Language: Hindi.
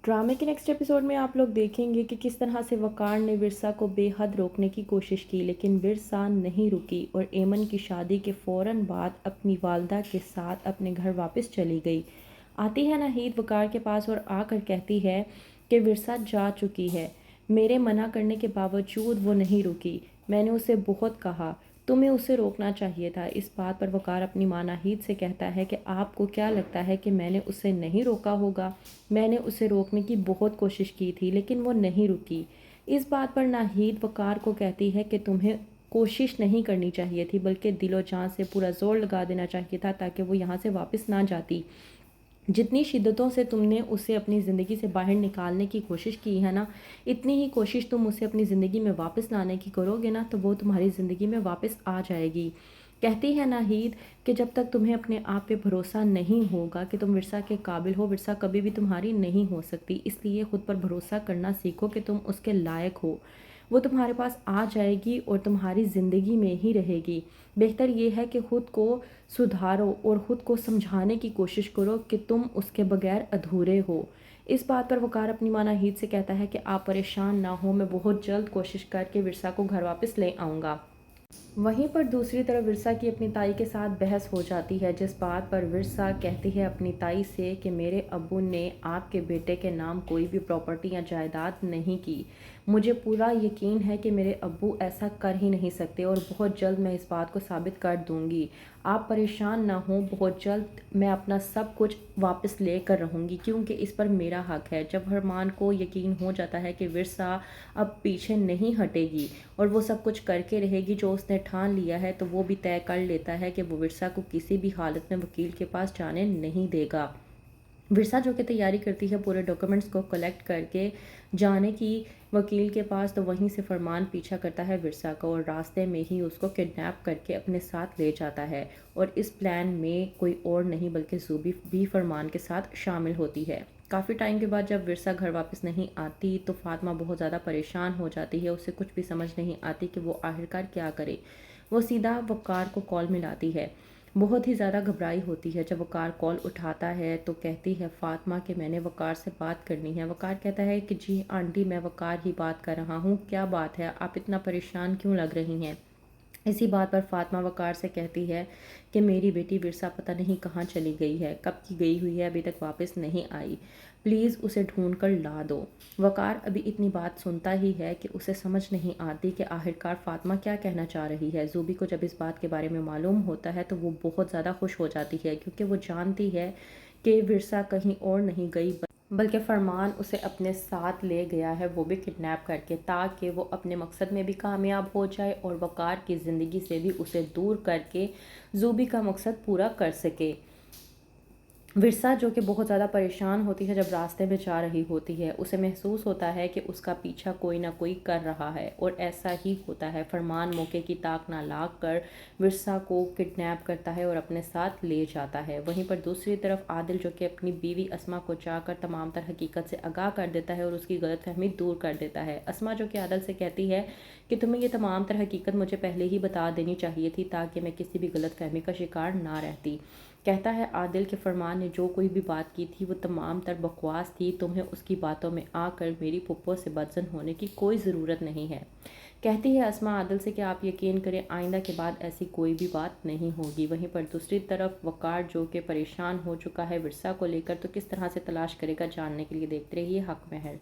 ड्रामे के नेक्स्ट एपिसोड में आप लोग देखेंगे कि किस तरह से वकार ने विरसा को बेहद रोकने की कोशिश की, लेकिन विरसा नहीं रुकी और एमन की शादी के फ़ौरन बाद अपनी वालदा के साथ अपने घर वापस चली गई। आती है नाहीद वकार के पास और आकर कहती है कि विरसा जा चुकी है। मेरे मना करने के बावजूद वो नहीं रुकी। मैंने उसे बहुत कहा, तुम्हें उसे रोकना चाहिए था। इस बात पर वकार अपनी माँ नाहीद से कहता है कि आपको क्या लगता है कि मैंने उसे नहीं रोका होगा? मैंने उसे रोकने की बहुत कोशिश की थी, लेकिन वो नहीं रुकी। इस बात पर नाहीद वकार को कहती है कि तुम्हें कोशिश नहीं करनी चाहिए थी, बल्कि दिलो जान से पूरा ज़ोर लगा देना चाहिए था ताकि वो यहाँ से वापस ना जाती। जितनी शिद्दतों से तुमने उसे अपनी ज़िंदगी से बाहर निकालने की कोशिश की है ना, इतनी ही कोशिश तुम उसे अपनी ज़िंदगी में वापस लाने की करोगे ना, तो वो तुम्हारी ज़िंदगी में वापस आ जाएगी। कहती है नाहीद कि जब तक तुम्हें अपने आप पे भरोसा नहीं होगा कि तुम विरसा के काबिल हो, विरसा कभी भी तुम्हारी नहीं हो सकती। इसलिए खुद पर भरोसा करना सीखो कि तुम उसके लायक हो। वो तुम्हारे पास आ जाएगी और तुम्हारी ज़िंदगी में ही रहेगी। बेहतर ये है कि खुद को सुधारो और ख़ुद को समझाने की कोशिश करो कि तुम उसके बगैर अधूरे हो। इस बात पर वकार अपनी माँ नाहीद से कहता है कि आप परेशान ना हो, मैं बहुत जल्द कोशिश करके विरसा को घर वापस ले आऊँगा। वहीं पर दूसरी तरफ विरसा की अपनी ताई के साथ बहस हो जाती है, जिस बात पर विरसा कहती है अपनी ताई से कि मेरे अब्बू ने आपके बेटे के नाम कोई भी प्रॉपर्टी या जायदाद नहीं की। मुझे पूरा यकीन है कि मेरे अब्बू ऐसा कर ही नहीं सकते और बहुत जल्द मैं इस बात को साबित कर दूंगी। आप परेशान ना हो, बहुत जल्द मैं अपना सब कुछ वापस लेकर रहूँगी, क्योंकि इस पर मेरा हक है। जब हरमान को यकीन हो जाता है कि विरसा अब पीछे नहीं हटेगी और वो सब कुछ करके रहेगी जो उसने ठान लिया है, तो वो भी तय कर लेता है कि वो विरसा को किसी भी हालत में वकील के पास जाने नहीं देगा। विरसा जो कि तैयारी करती है पूरे डॉक्यूमेंट्स को कलेक्ट करके जाने की वकील के पास, तो वहीं से फरमान पीछा करता है विरसा का और रास्ते में ही उसको किडनैप करके अपने साथ ले जाता है। और इस प्लान में कोई और नहीं बल्कि ज़ूबी भी फरमान के साथ शामिल होती है। काफ़ी टाइम के बाद जब विरसा घर वापस नहीं आती तो फातिमा बहुत ज़्यादा परेशान हो जाती है। उसे कुछ भी समझ नहीं आती कि वो आखिरकार क्या करे। वो सीधा वकार को कॉल मिलाती है। बहुत ही ज़्यादा घबराई होती है। जब वकार कॉल उठाता है तो कहती है फातिमा कि मैंने वकार से बात करनी है। वकार कहता है कि जी आंटी, मैं वकार ही बात कर रहा हूँ, क्या बात है, आप इतना परेशान क्यों लग रही हैं? इसी बात पर फातिमा वकार से कहती है कि मेरी बेटी विरसा पता नहीं कहाँ चली गई है, कब की गई हुई है, अभी तक वापस नहीं आई। प्लीज़ उसे ढूंढ कर ला दो। वकार अभी इतनी बात सुनता ही है कि उसे समझ नहीं आती कि आखिरकार फातिमा क्या कहना चाह रही है। ज़ूबी को जब इस बात के बारे में मालूम होता है तो वो बहुत ज़्यादा खुश हो जाती है, क्योंकि वो जानती है कि विरसा कहीं और नहीं गई, बल्कि फरमान उसे अपने साथ ले गया है, वो भी किडनैप करके, ताकि वो अपने मकसद में भी कामयाब हो जाए और वकार की ज़िंदगी से भी उसे दूर करके ज़ूबी का मकसद पूरा कर सके। विरसा जो कि बहुत ज़्यादा परेशान होती है जब रास्ते में जा रही होती है, उसे महसूस होता है कि उसका पीछा कोई ना कोई कर रहा है और ऐसा ही होता है। फरमान मौके की ताक ना लाग कर विरसा को किडनैप करता है और अपने साथ ले जाता है। वहीं पर दूसरी तरफ आदिल जो कि अपनी बीवी अस्मा को जाकर तमाम तर हकीकत से आगाह कर देता है और उसकी गलतफहमी दूर कर देता है। अस्मा जो कि आदिल से कहती है कि तुम्हें ये तमाम तर हकीकत मुझे पहले ही बता देनी चाहिए थी ताकि मैं किसी भी गलतफहमी का शिकार ना रहती। कहता है आदिल के फरमान ने जो कोई भी बात की थी वो तमाम तर बकवास थी, तुम्हें उसकी बातों में आकर मेरी फुप्पो से बदजन होने की कोई ज़रूरत नहीं है। कहती है अस्मा आदिल से कि आप यकीन करें, आइंदा के बाद ऐसी कोई भी बात नहीं होगी। वहीं पर दूसरी तरफ वकार जो कि परेशान हो चुका है विरसा को लेकर, तो किस तरह से तलाश करेगा जानने के लिए देखते रहिए हक महल।